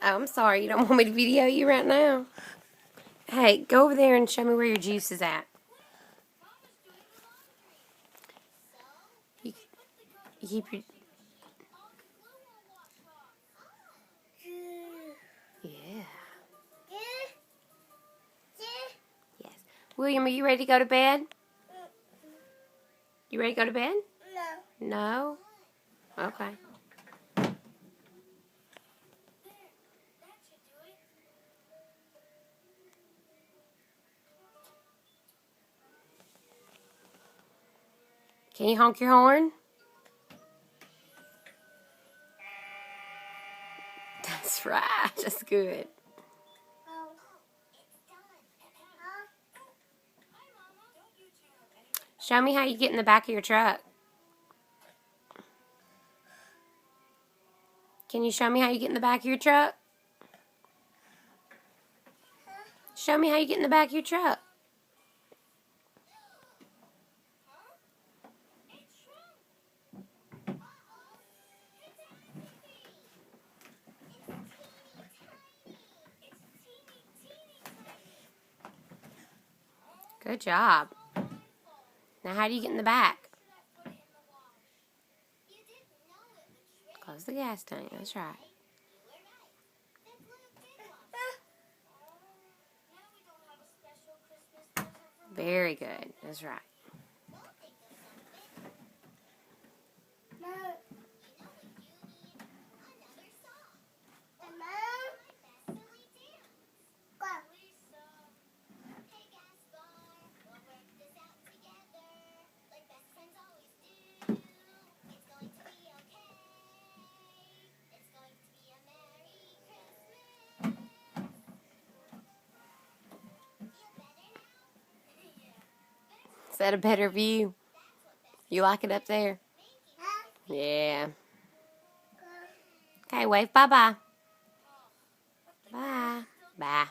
Oh, I'm sorry. You don't want me to video you right now? Hey, go over there and show me where your juice is at. You keep your... Yeah. Yes. William, are you ready to go to bed? You ready to go to bed? No. No? Okay. Can you honk your horn? That's right. That's good. Show me how you get in the back of your truck. Can you show me how you get in the back of your truck? Show me how you get in the back of your truck. Good job. Now how do you get in the back? Close the gas tank. That's right. Very good. That's right. Is that a better view? You like it up there? Yeah. Okay, wave bye-bye. Bye. Bye.